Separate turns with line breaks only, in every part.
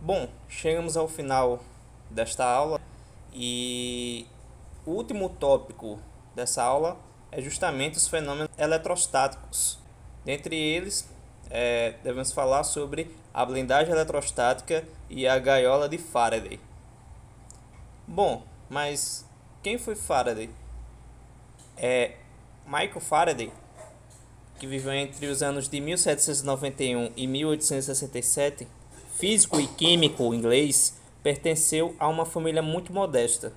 Bom, chegamos ao final desta aula e o último tópico dessa aula é justamente os fenômenos eletrostáticos. Dentre eles, devemos falar sobre a blindagem eletrostática e a gaiola de Faraday. Bom, mas quem foi Faraday? Michael Faraday, que viveu entre os anos de 1791 e 1867, físico e químico inglês, pertenceu a uma família muito modesta.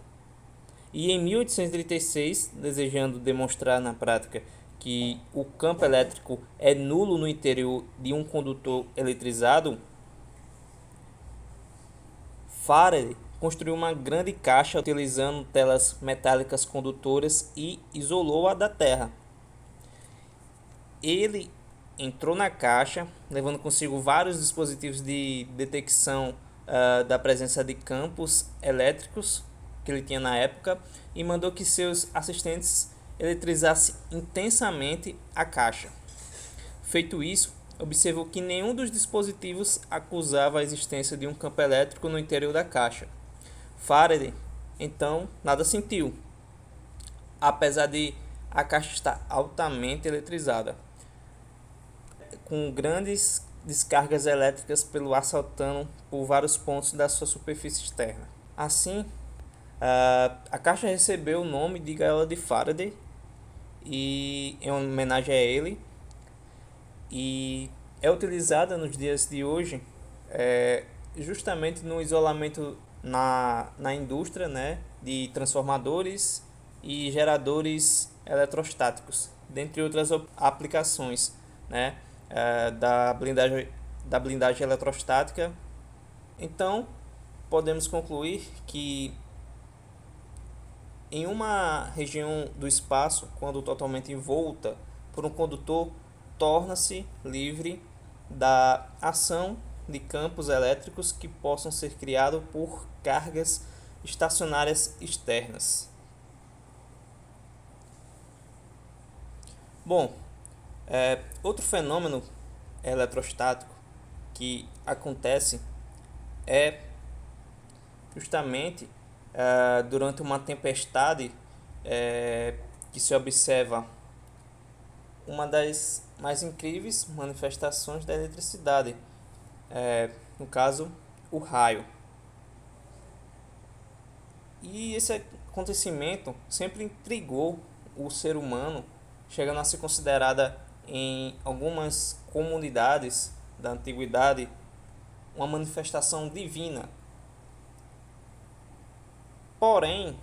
E em 1836, desejando demonstrar na prática que o campo elétrico é nulo no interior de um condutor eletrizado, Faraday construiu uma grande caixa utilizando telas metálicas condutoras e isolou-a da terra. Ele entrou na caixa, levando consigo vários dispositivos de detecção da presença de campos elétricos que ele tinha na época e mandou que seus assistentes eletrizassem intensamente a caixa. Feito isso, observou que nenhum dos dispositivos acusava a existência de um campo elétrico no interior da caixa. Faraday, então, nada sentiu, apesar de a caixa estar altamente eletrizada, com grandes descargas elétricas pelo ar saltando por vários pontos da sua superfície externa. Assim, a caixa recebeu o nome de gaiola de Faraday e em homenagem a ele, e é utilizada nos dias de hoje justamente no isolamento na indústria, né, de transformadores e geradores eletrostáticos, dentre outras aplicações, né, da blindagem eletrostática. Então, podemos concluir que em uma região do espaço, quando totalmente envolta por um condutor, torna-se livre da ação de campos elétricos que possam ser criados por cargas estacionárias externas. Bom, outro fenômeno eletrostático que acontece é justamente durante uma tempestade, que se observa uma das mais incríveis manifestações da eletricidade, no caso, o raio. E esse acontecimento sempre intrigou o ser humano, chegando a ser considerada em algumas comunidades da antiguidade uma manifestação divina. Porém,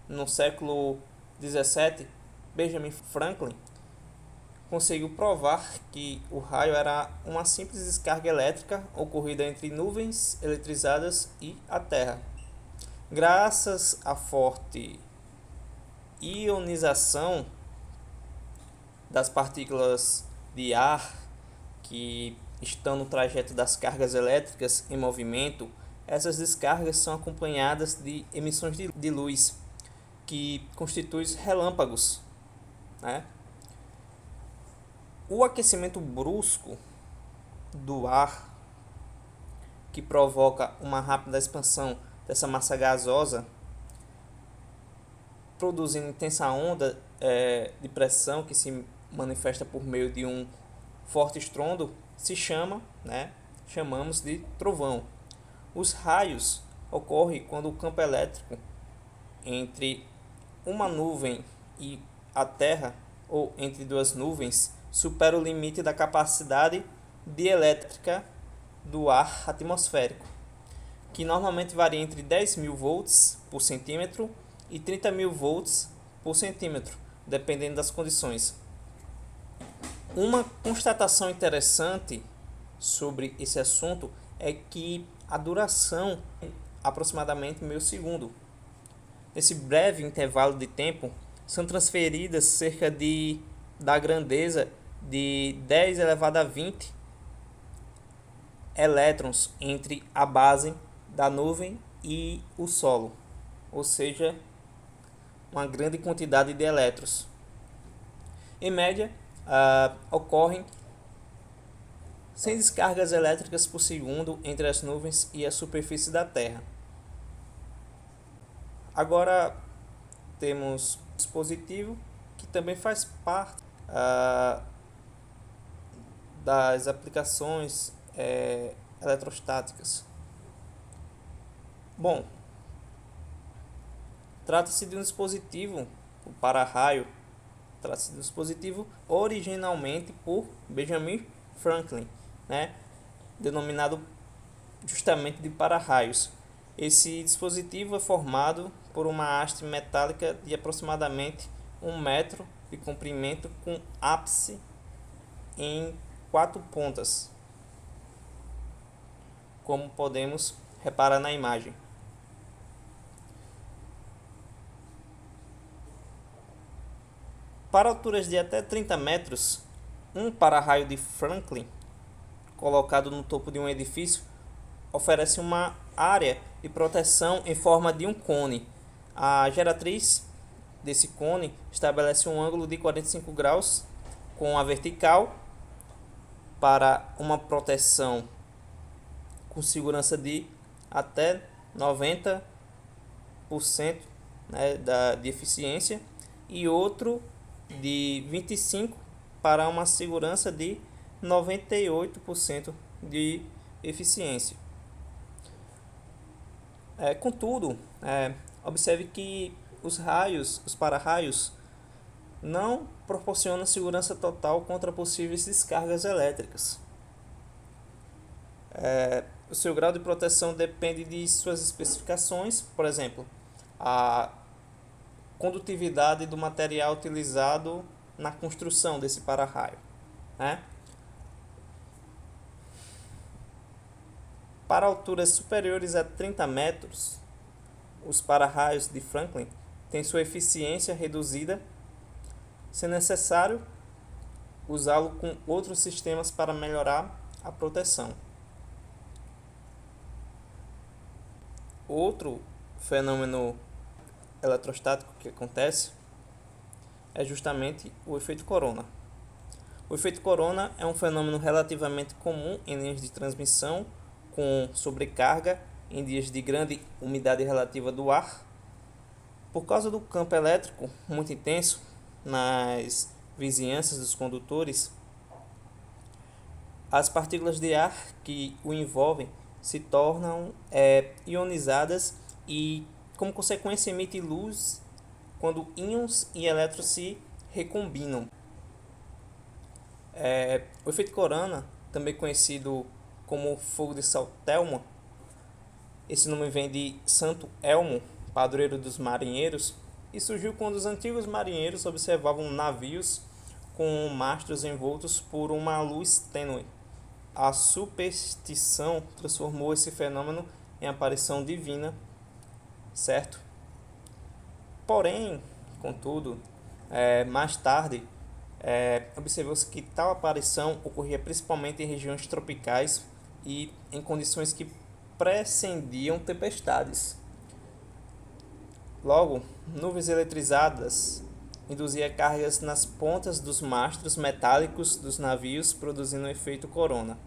no século XVII, Benjamin Franklin conseguiu provar que o raio era uma simples descarga elétrica ocorrida entre nuvens eletrizadas e a Terra. Graças à forte ionização das partículas de ar que estão no trajeto das cargas elétricas em movimento, essas descargas são acompanhadas de emissões de luz, que constituem relâmpagos, né? O aquecimento brusco do ar, que provoca uma rápida expansão dessa massa gasosa, produzindo intensa onda de pressão que se manifesta por meio de um forte estrondo, chamamos de trovão. Os raios ocorrem quando o campo elétrico entre uma nuvem e a Terra, ou entre duas nuvens, supera o limite da capacidade dielétrica do ar atmosférico, que normalmente varia entre 10.000 volts por centímetro e 30.000 volts por centímetro, dependendo das condições. Uma constatação interessante sobre esse assunto é que a duração é aproximadamente meio segundo. Nesse breve intervalo de tempo, são transferidas cerca da grandeza de 10 elevado a 20 elétrons entre a base da nuvem e o solo, ou seja, uma grande quantidade de elétrons. Em média, ocorrem sem descargas elétricas por segundo entre as nuvens e a superfície da Terra. Agora temos um dispositivo que também faz parte das aplicações eletrostáticas. Bom, trata-se de um dispositivo, o para-raio, trata-se de um dispositivo originalmente por Benjamin Franklin, né, denominado justamente de para-raios. Esse dispositivo é formado por uma haste metálica de aproximadamente 1 metro de comprimento com ápice em 4 pontas, como podemos reparar na imagem. Para alturas de até 30 metros, um para-raio de Franklin, colocado no topo de um edifício, oferece uma área de proteção em forma de um cone. A geratriz desse cone estabelece um ângulo de 45 graus com a vertical para uma proteção com segurança de até 90%, né, de eficiência, e outro de 25% para uma segurança de 98% de eficiência. Contudo, observe que os para-raios, não proporcionam segurança total contra possíveis descargas elétricas. O seu grau de proteção depende de suas especificações, por exemplo, a condutividade do material utilizado na construção desse para-raio, né? Para alturas superiores a 30 metros, os para-raios de Franklin têm sua eficiência reduzida, se necessário usá-lo com outros sistemas para melhorar a proteção. Outro fenômeno eletrostático que acontece é justamente o efeito corona. O efeito corona é um fenômeno relativamente comum em linhas de transmissão com sobrecarga em dias de grande umidade relativa do ar. Por causa do campo elétrico muito intenso nas vizinhanças dos condutores, as partículas de ar que o envolvem se tornam ionizadas e, como consequência, emitem luz quando íons e elétrons se recombinam. O efeito corona, também conhecido como fogo de Saltelmo, esse nome vem de Santo Elmo, padroeiro dos marinheiros, e surgiu quando os antigos marinheiros observavam navios com mastros envoltos por uma luz tênue. A superstição transformou esse fenômeno em aparição divina, certo? Porém, contudo, mais tarde, observou-se que tal aparição ocorria principalmente em regiões tropicais e em condições que precediam tempestades. Logo, nuvens eletrizadas induziam cargas nas pontas dos mastros metálicos dos navios, produzindo um efeito corona.